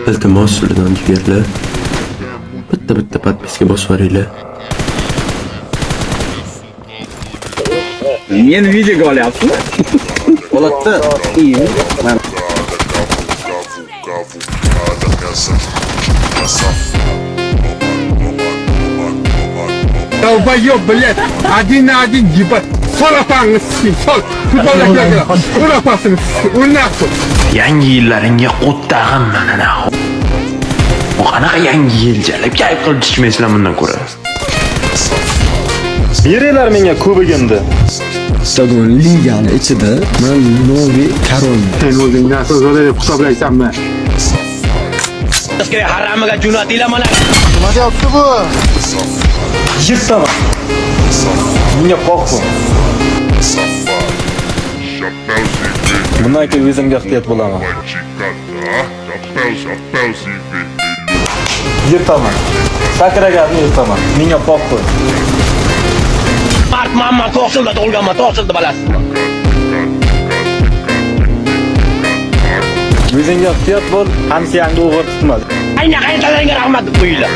Iltimos sizlardan jigarlar. Bitta podpiska bosib yuboringlar. Men videoga olyapsizmi? Bo'latda. Iymi? Men Долбоёб, блядь! Один на один, ебать! Солопаңыз, сол! Futboldagilarga urapasınız, o'ynayapsiz! Yangi yillaringga qo'ttag'im mana. Bu qanaqa yangi yiljalab kayf qilib chiqmaysizlar bundan ko'ra. Beringlar menga kubigimni. Stadion ligani ichida men Novi Karol. Sen o'zingdan so'zlar deb hisoblaysanmi? Bizga haramiga jo'natinglar mana. Nima deyapti bu? Yirtaman. Menga qo'rqma. Bundan keyin o'zimga ehtiyot bo'laman. Yirtaman. Sakragarni yirtaman. Menga qo'rqma. Mamma to'qsilda tug'ilganman, to'qsilda bilasizmi? O'zingga ehtiyot bo'l, hamsiyangni o'g'ir tutma. Ayna qaytalarga rahmat qo'yinglar.